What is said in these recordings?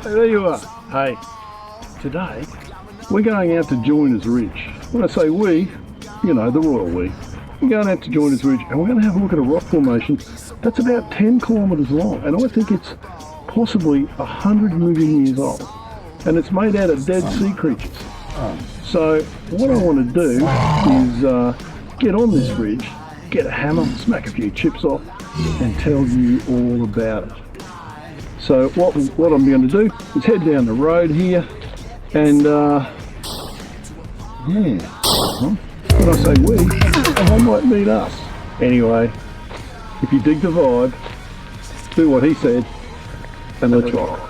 Hey, there you are. Hey, today we're going out to Joyner's Ridge. When I say we, you know, the royal we. We're going out to Joyner's Ridge and we're going to have a look at a rock formation that's about 10 kilometres long, and I think it's possibly 100 million years old, and it's made out of dead sea creatures. So what I want to do is get on this ridge, get a hammer, smack a few chips off, and tell you all about it. So what I'm going to do is head down the road here, and when I say we, I might meet us. Anyway, if you dig the vibe, do what he said, and let's rock.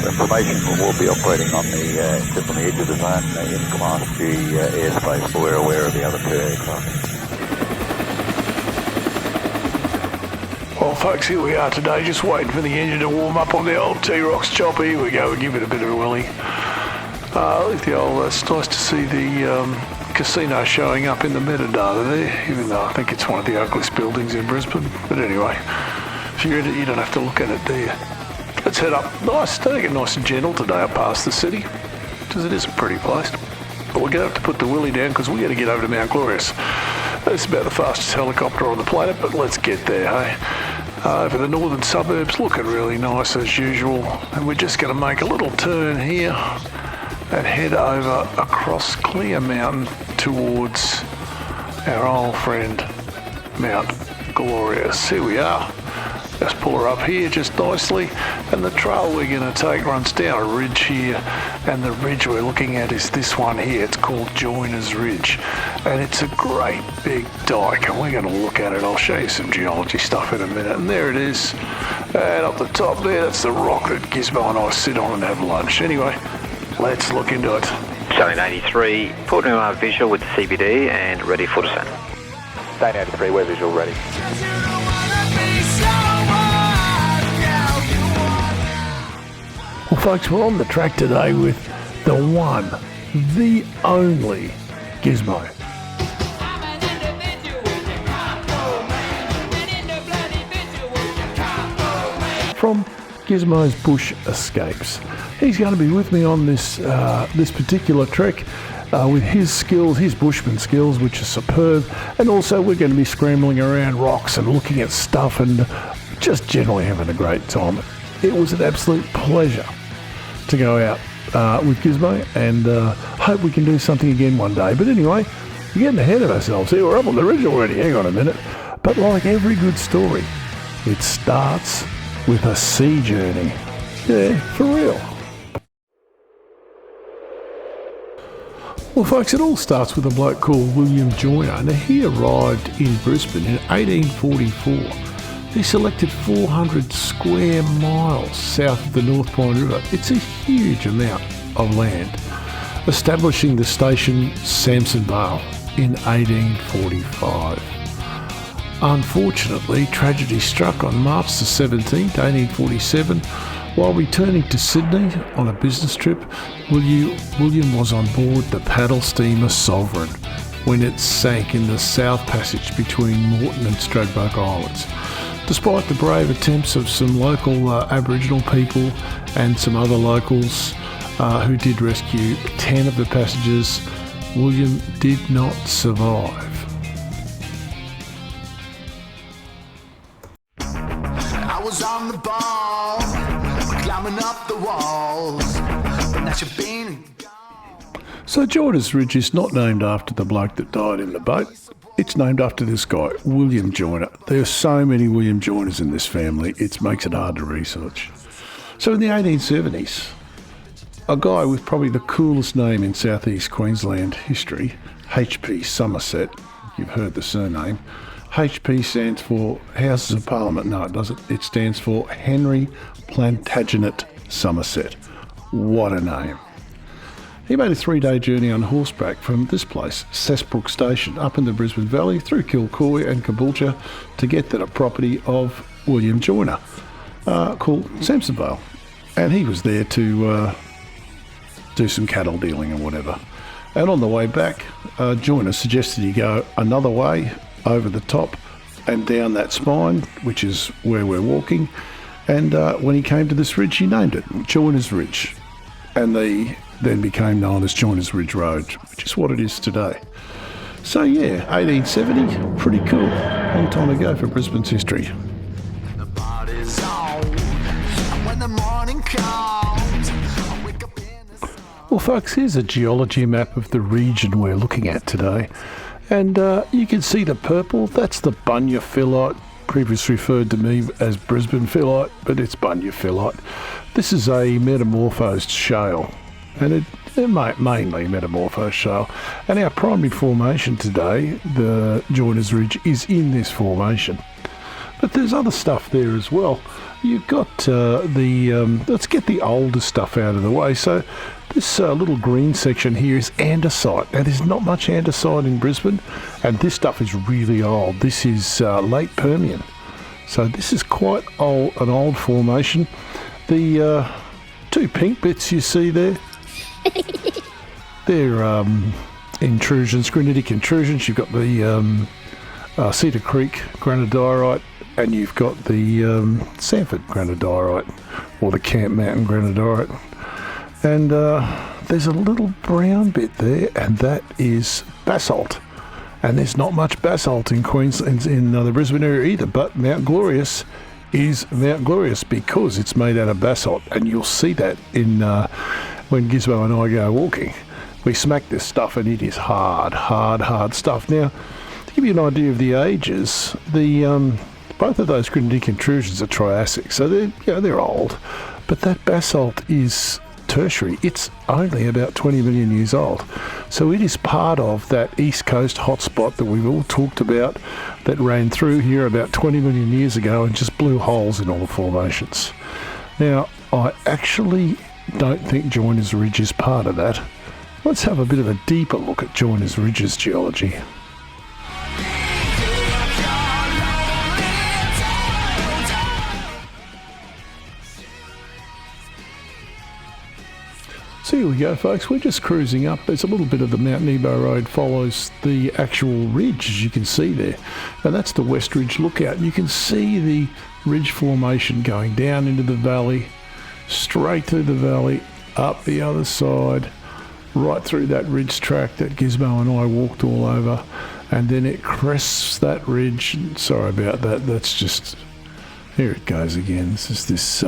Information will be operating on the just on the edge of the zone in Class G airspace, but we're aware of the other two aircraft. Well folks, here we are today, just waiting for the engine to warm up on the old T-Rox chopper. Here we go, we give it a bit of a willy. It's nice to see the casino showing up in the metadata there, even though I think it's one of the ugliest buildings in Brisbane. But anyway, if you're in it, you don't have to look at it, do you? Let's head up. Nice, take it nice and gentle today up past the city, because it is a pretty place. But we're going to have to put the willy down because we're going to get over to Mount Glorious. It's about the fastest helicopter on the planet, but let's get there, hey? Over the northern suburbs, looking really nice as usual. And we're just going to make a little turn here and head over across Clear Mountain towards our old friend Mount Glorious. Here we are. Just pull her up here just nicely, and the trail we're going to take runs down a ridge here, and the ridge we're looking at is this one here. It's called Joyner's Ridge, and it's a great big dike, and we're going to look at it. I'll show you some geology stuff in a minute, and there it is, and up the top there, that's the rock that Gizmo and I sit on and have lunch. Anyway, let's look into it. Stallion 83, putting our visual with the CBD and ready for descent. Stallion 83, we're visual ready. Well folks, we're on the track today with the one, the only Gizmo. From Gizmo's Bush Escapes. He's going to be with me on this particular trek with his skills, his bushman skills, which are superb, and also we're going to be scrambling around rocks and looking at stuff and just generally having a great time. It was an absolute pleasure to go out with Gizmo, and hope we can do something again one day. But anyway, we're getting ahead of ourselves here. We're up on the ridge already. Hang on a minute. But like every good story, it starts with a sea journey. Yeah, for real. Well folks, it all starts with a bloke called William Joyner. Now he arrived in Brisbane in 1844. He selected 400 square miles south of the North Pine River. It's a huge amount of land, establishing the station Samson Vale in 1845. Unfortunately, tragedy struck on March the 17th, 1847. While returning to Sydney on a business trip, William was on board the paddle steamer Sovereign when it sank in the South Passage between Moreton and Stradbroke Islands. Despite the brave attempts of some local Aboriginal people and some other locals who did rescue 10 of the passengers, William did not survive. I was on the ball, climbing up the walls, but now you've been. So Joyner's Ridge is not named after the bloke that died in the boat. It's named after this guy, William Joyner. There are so many William Joyners in this family, it makes it hard to research. So in the 1870s, a guy with probably the coolest name in southeast Queensland history, H.P. Somerset, you've heard the surname. HP stands for Houses of Parliament. No, it doesn't. It stands for Henry Plantagenet Somerset. What a name. He made a 3-day journey on horseback from this place, Cessbrook Station, up in the Brisbane Valley, through Kilcoy and Caboolture to get to the property of William Joyner, called Samsonvale. And he was there to do some cattle dealing and whatever. And on the way back, Joyner suggested he go another way, over the top and down that spine, which is where we're walking. And when he came to this ridge, he named it Joyner's Ridge. And they then became known as Joyner's Ridge Road, which is what it is today. So yeah, 1870, pretty cool. Long time ago for Brisbane's history. The party's on, and when the morning comes, I wake up in the sun. Well, folks, here's a geology map of the region we're looking at today. And you can see the purple, that's the Bunya phyllite, previously referred to me as Brisbane phyllite, but it's Bunya phyllite. This is a metamorphosed shale, and it mainly metamorphosed shale. And our primary formation today, the Joyner's Ridge, is in this formation. But there's other stuff there as well. You've got let's get the older stuff out of the way. So this little green section here is andesite. Now there's not much andesite in Brisbane, and this stuff is really old. This is late Permian. So this is quite old, an old formation. The 2 pink bits you see there, they're intrusions, granitic intrusions. You've got the Cedar Creek granodiorite, and you've got the Sanford granodiorite, or the Camp Mountain granodiorite. And there's a little brown bit there, and that is basalt. And there's not much basalt in Queensland, in the Brisbane area either, but Mount Glorious is Mount Glorious because it's made out of basalt. And you'll see that in when Gizmo and I go walking. We smack this stuff, and it is hard stuff. Now, to give you an idea of the ages, both of those granitic intrusions are Triassic, so they're old. But that basalt is tertiary. It's only about 20 million years old. So it is part of that East Coast hotspot that we've all talked about that ran through here about 20 million years ago and just blew holes in all the formations. Now, I actually don't think Joyner's Ridge is part of that. Let's have a bit of a deeper look at Joyner's Ridge's geology. So here we go, folks. We're just cruising up. There's a little bit of the Mount Nebo Road follows the actual ridge, as you can see there. And that's the West Ridge Lookout. You can see the ridge formation going down into the valley, straight through the valley, up the other side, right through that ridge track that Gizmo and I walked all over. And then it crests that ridge. Sorry about that. That's just... Here it goes again. This is this...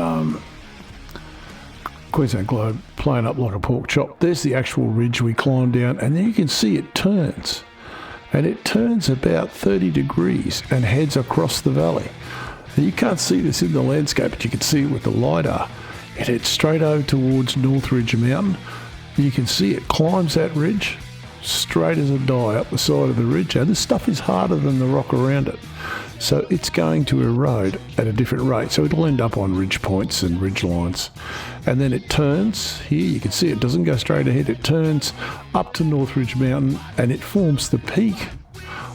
Queensland globe playing up like a pork chop. There's the actual ridge we climbed down, and then you can see it turns. And it turns about 30 degrees and heads across the valley. And you can't see this in the landscape, but you can see it with the LiDAR. It heads straight over towards North Ridge Mountain. You can see it climbs that ridge straight as a die up the side of the ridge. And this stuff is harder than the rock around it. So it's going to erode at a different rate. So it'll end up on ridge points and ridge lines. And then it turns, here you can see it doesn't go straight ahead, it turns up to North Ridge Mountain and it forms the peak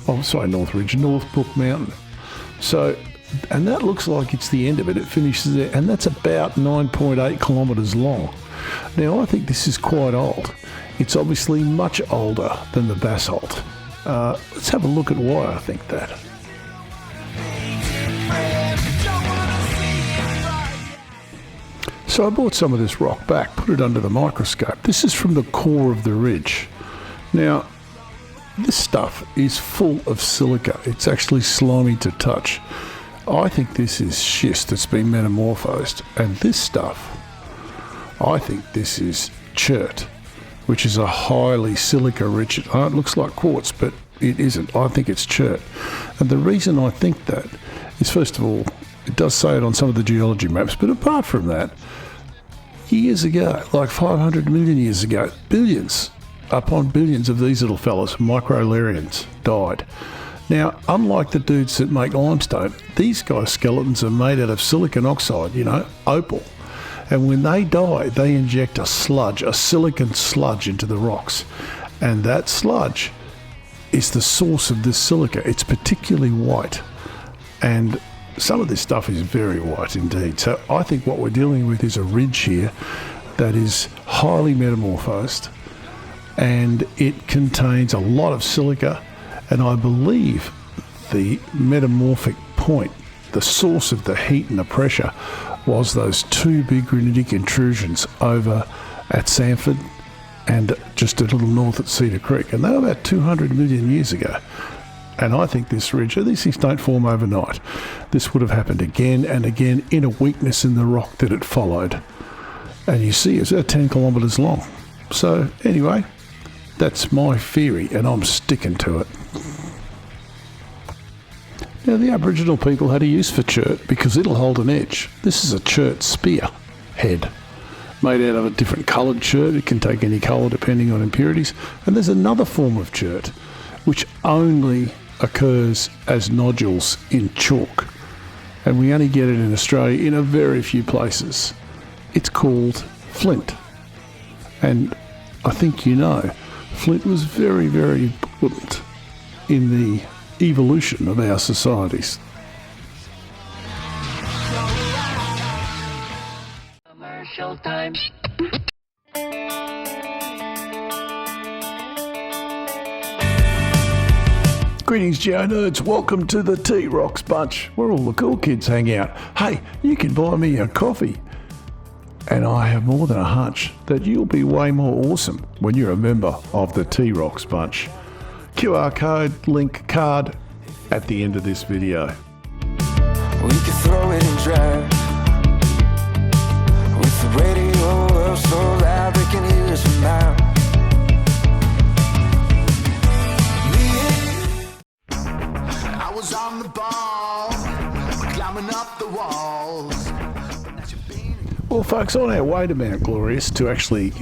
of, North Brook Mountain. So, and that looks like it's the end of it, it finishes there, and that's about 9.8 kilometres long. Now I think this is quite old. It's obviously much older than the basalt. Let's have a look at why I think that. So I brought some of this rock back, put it under the microscope. This is from the core of the ridge. Now, this stuff is full of silica. It's actually slimy to touch. I think this is schist that's been metamorphosed. And this stuff, I think this is chert, which is a highly silica-rich... it looks like quartz, but it isn't. I think it's chert. And the reason I think that is, first of all, it does say it on some of the geology maps, but apart from that, years ago, like 500 million years ago, billions upon billions of these little fellas, microlarians, died. Now, unlike the dudes that make limestone, these guys' skeletons are made out of silicon oxide, opal. And when they die, they inject a sludge, a silicon sludge into the rocks. And that sludge is the source of this silica. It's particularly white. And some of this stuff is very white indeed. So I think what we're dealing with is a ridge here that is highly metamorphosed, and it contains a lot of silica, and I believe the metamorphic point, the source of the heat and the pressure, was those two big granitic intrusions over at Sanford and just a little north at Cedar Creek, and they were about 200 million years ago. And I think this ridge, these things don't form overnight. This would have happened again and again in a weakness in the rock that it followed. And you see it's about 10 kilometres long. So anyway, that's my theory, and I'm sticking to it. Now, the Aboriginal people had a use for chert because it'll hold an edge. This is a chert spear head made out of a different coloured chert. It can take any colour depending on impurities. And there's another form of chert which only occurs as nodules in chalk, and we only get it in Australia in a very few places. It's called flint, and I think flint was very, very important in the evolution of our societies. Commercial time. Greetings, Geo Nerds. Welcome to the T-Rocks bunch, where all the cool kids hang out. Hey, you can buy me a coffee. And I have more than a hunch that you'll be way more awesome when you're a member of the T-Rocks bunch. QR code, link, card at the end of this video. We can throw it in drive with the radio up so loud they can hear us from miles. I was on the ball, climbing up the walls. Well, folks, on our way to Mount Glorious to actually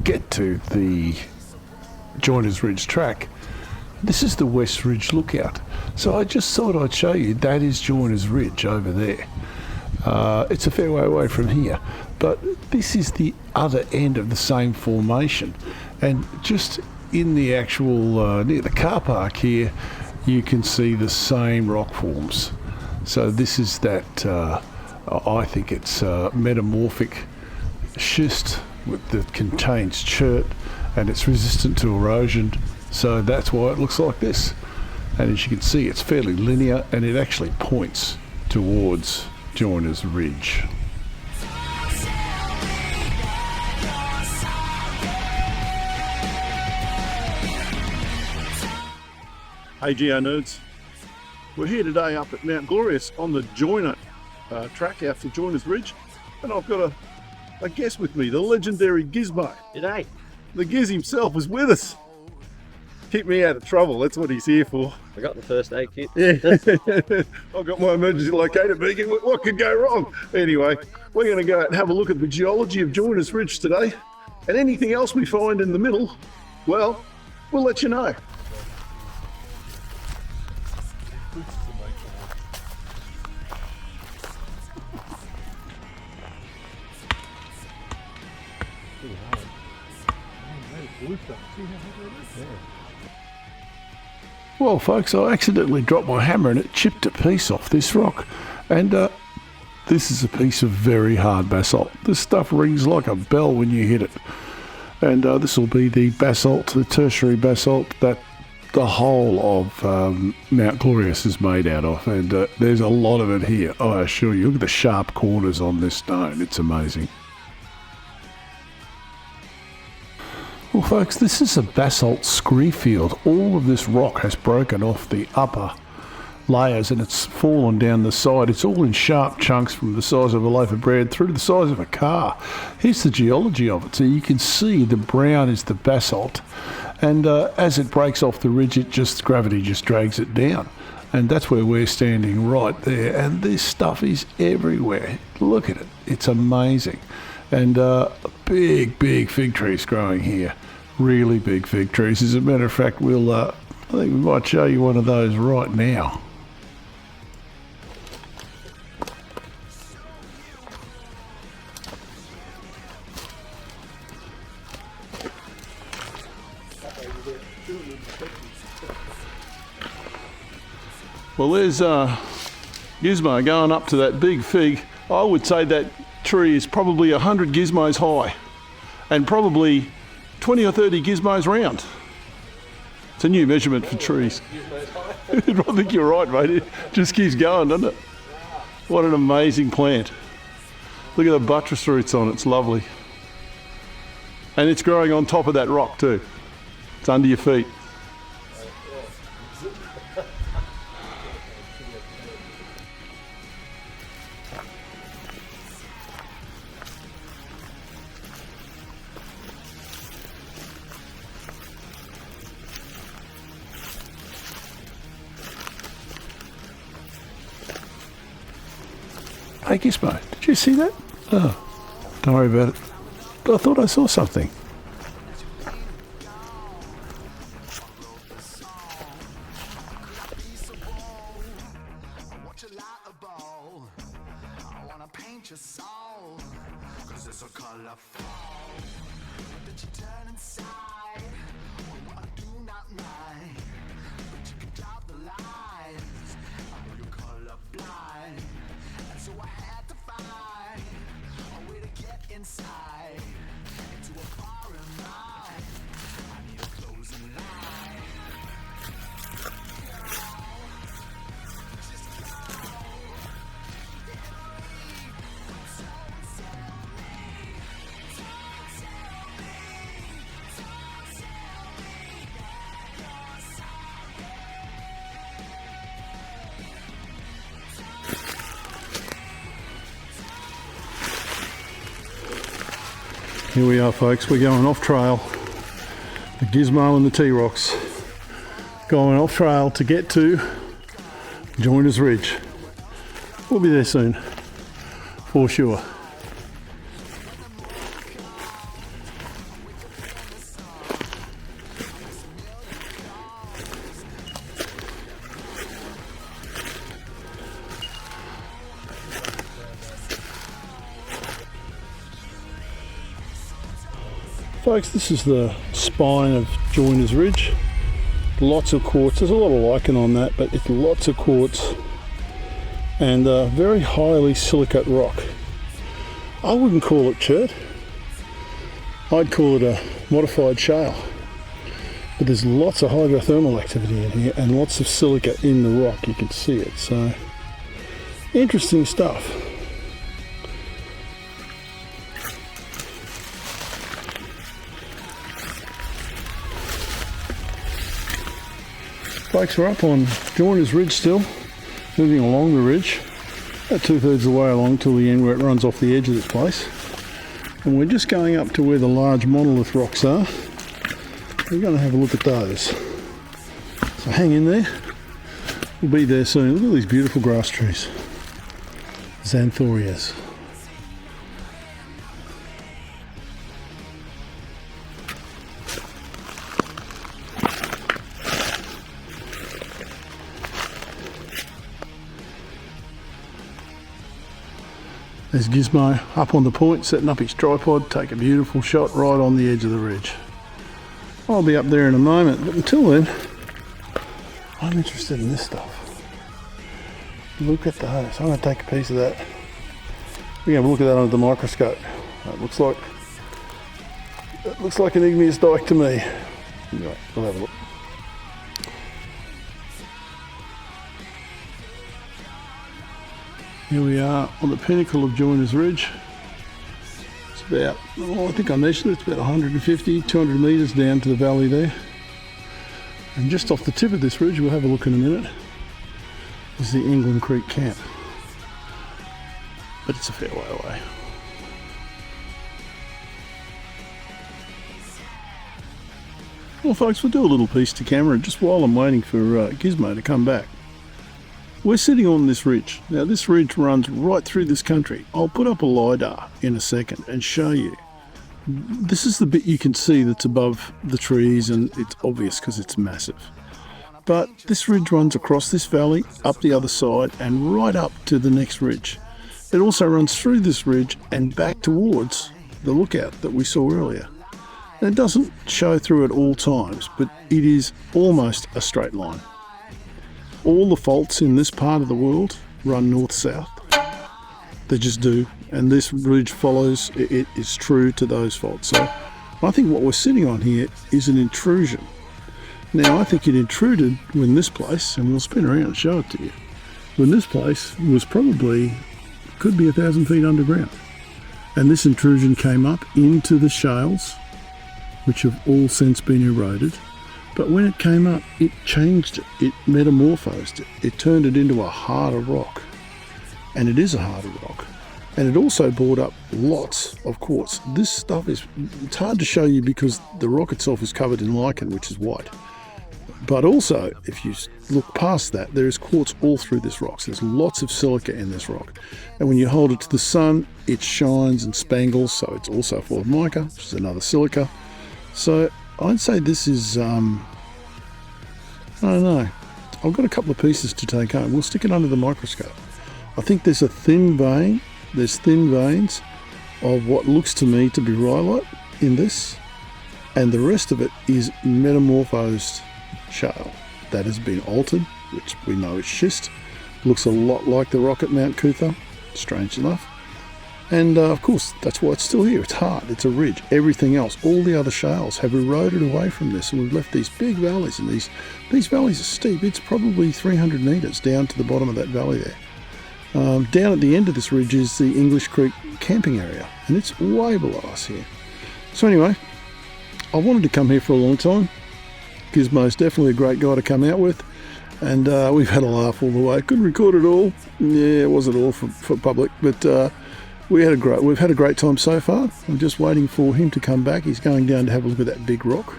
get to the Joyner's Ridge track, this is the West Ridge Lookout. So I just thought I'd show you that is Joyner's Ridge over there. It's a fair way away from here, but this is the other end of the same formation. And just in the actual, near the car park here, you can see the same rock forms. So this is that, I think it's metamorphic schist that contains chert, and it's resistant to erosion. So that's why it looks like this. And as you can see, it's fairly linear, and it actually points towards Joyner's Ridge. Hey Geo Nerds, we're here today up at Mount Glorious on the Joyner track out to Joyner's Ridge, and I've got a guest with me, the legendary Gizmo. G'day. The Giz himself is with us. Keep me out of trouble, that's what he's here for. I got the first aid kit. Yeah, I've got my emergency locator beacon. What could go wrong? Anyway, we're going to go out and have a look at the geology of Joyner's Ridge today, and anything else we find in the middle, well, we'll let you know. Well, folks, I accidentally dropped my hammer and it chipped a piece off this rock. And this is a piece of very hard basalt. This stuff rings like a bell when you hit it. And this will be the basalt, the tertiary basalt that the whole of Mount Glorious is made out of. And there's a lot of it here, I assure you. Look at the sharp corners on this stone. It's amazing. Well, folks, this is a basalt scree field. All of this rock has broken off the upper layers and it's fallen down the side. It's all in sharp chunks from the size of a loaf of bread through to the size of a car. Here's the geology of it. So you can see the brown is the basalt, And as it breaks off the ridge, gravity just drags it down. And that's where we're standing right there. And this stuff is everywhere. Look at it. It's amazing. And big fig trees growing here. Really big fig trees. As a matter of fact, I think we might show you one of those right now. Well, there's Gizmo going up to that big fig. I would say that tree is probably 100 gizmos high and probably 20 or 30 gizmos round. It's a new measurement for trees. I think you're right, mate. It just keeps going, doesn't it? What an amazing plant. Look at the buttress roots on it. It's lovely. And it's growing on top of that rock too. It's under your feet. Hey Gizmo, did you see that? Oh, don't worry about it. But I thought I saw something. Here we are, folks. We're going off trail. The Gizmo and the T-Rocks. Going off trail to get to Joyner's Ridge. We'll be there soon, for sure. Folks, this is the spine of Joyner's Ridge. Lots of quartz. There's a lot of lichen on that, but it's lots of quartz and very highly silicate rock. I wouldn't call it chert. I'd call it a modified shale. But there's lots of hydrothermal activity in here and lots of silica in the rock. You can see it. So interesting stuff. Folks, we're up on Joyner's Ridge still, moving along the ridge, about 2/3 of the way along till the end where it runs off the edge of this place. And we're just going up to where the large monolith rocks are. We're going to have a look at those. So hang in there, we'll be there soon. Look at these beautiful grass trees, Xanthorias. There's Gizmo up on the point, setting up his tripod, take a beautiful shot right on the edge of the ridge. I'll be up there in a moment, but until then, I'm interested in this stuff. Look at those. I'm going to take a piece of that. We're going to have a look at that under the microscope. That looks like an igneous dike to me. Anyway, we'll have a look. Here we are on the pinnacle of Joyner's Ridge. It's about, I think I measured it, it's about 150, 200 metres down to the valley there. And just off the tip of this ridge, we'll have a look in a minute, is the England Creek camp. But it's a fair way away. Well folks, we'll do a little piece to camera just while I'm waiting for Gizmo to come back. We're sitting on this ridge. Now this ridge runs right through this country. I'll put up a LiDAR in a second and show you. This is the bit you can see that's above the trees, and it's obvious because it's massive. But this ridge runs across this valley, up the other side, and right up to the next ridge. It also runs through this ridge and back towards the lookout that we saw earlier. And it doesn't show through at all times, but it is almost a straight line. All the faults in this part of the world run north-south. They just do. And this ridge follows, it is true to those faults. So I think what we're sitting on here is an intrusion. Now I think it intruded when this place, and we'll spin around and show it to you, when this place was probably, could be 1,000 feet underground. And this intrusion came up into the shales, which have all since been eroded. But when it came up, it changed it, it metamorphosed it, it turned it into a harder rock. And it is a harder rock. And it also brought up lots of quartz. This stuff is, it's hard to show you because the rock itself is covered in lichen, which is white. But also, if you look past that, there is quartz all through this rock. So there's lots of silica in this rock. And when you hold it to the sun, it shines and spangles, so it's also full of mica, which is another silica. So I'd say this is, I don't know. I've got a couple of pieces to take home. We'll stick it under the microscope. I think there's a thin vein. There's thin veins of what looks to me to be rhyolite in this, and the rest of it is metamorphosed shale that has been altered, which we know is schist. Looks a lot like the rock at Mount Cootha, strange enough. And of course, that's why it's still here. It's hard, it's a ridge. Everything else, all the other shales have eroded away from this, and we've left these big valleys, and these valleys are steep. It's probably 300 metres down to the bottom of that valley there. Down at the end of this ridge is the English Creek camping area, and it's way below us here. So anyway, I wanted to come here for a long time. Gizmo's definitely a great guy to come out with, and we've had a laugh all the way. Couldn't record it all. Yeah, it wasn't all for public, but we've had a great time so far. I'm just waiting for him to come back. He's going down to have a look at that big rock.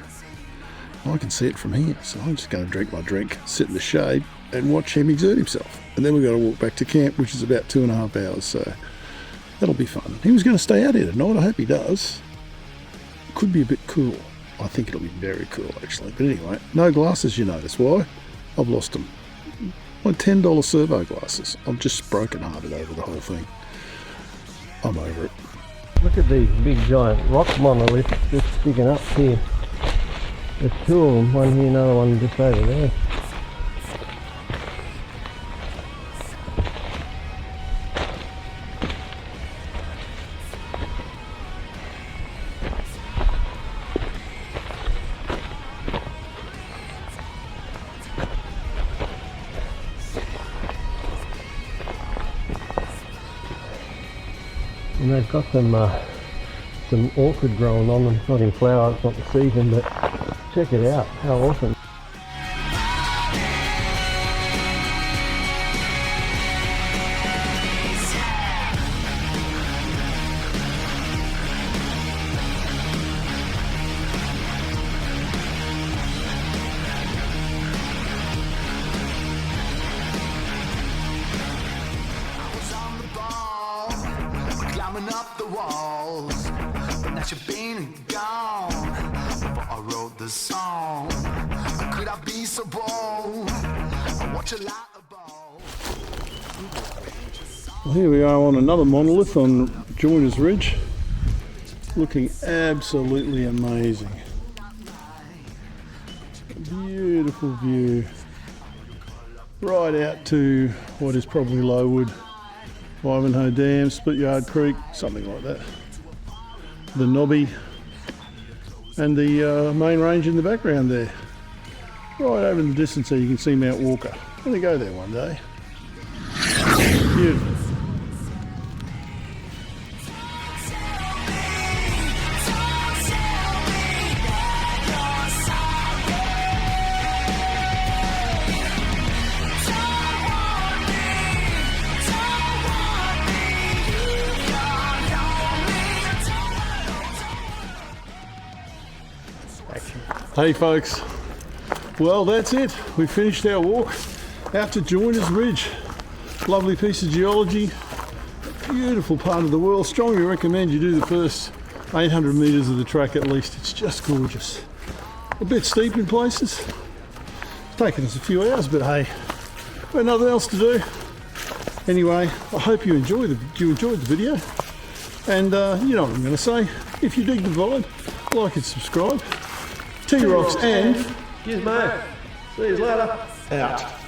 I can see it from here, so I'm just going to drink my drink, sit in the shade, and watch him exert himself. And then we've got to walk back to camp, which is about 2.5 hours, so that'll be fun. He was going to stay out here tonight. I hope he does. Could be a bit cool. I think it'll be very cool, actually. But anyway, no glasses, you notice. Why? I've lost them. My $10 servo glasses. I'm just broken-hearted over the whole thing. I'm over it. Look at these big giant rock monoliths just sticking up here. There's two of them, one here, another one just over there. And they've got some orchid growing on them. It's not in flower, it's not the season, but check it out, how awesome. Up the walls, but now you've been and gone. Before I wrote the song, could I be so bold? I watch a light above. Well, here we are on another monolith on Joyner's Ridge, looking absolutely amazing. Beautiful view, right out to what is probably Lowood, Ivanhoe Dam, Split Yard Creek, something like that. The Nobby and the main range in the background there. Right over in the distance there you can see Mount Walker. I'm going to go there one day. Beautiful. Action. Hey folks, well that's it. We finished our walk out to Joyner's Ridge. Lovely piece of geology, beautiful part of the world. Strongly recommend you do the first 800 metres of the track at least. It's just gorgeous. A bit steep in places. It's taken us a few hours, but hey, we've got nothing else to do. Anyway, I hope you enjoyed the video. And you know what I'm going to say. If you dig the vibe, like and subscribe. T-Rocks and Gizmo. See you later. out.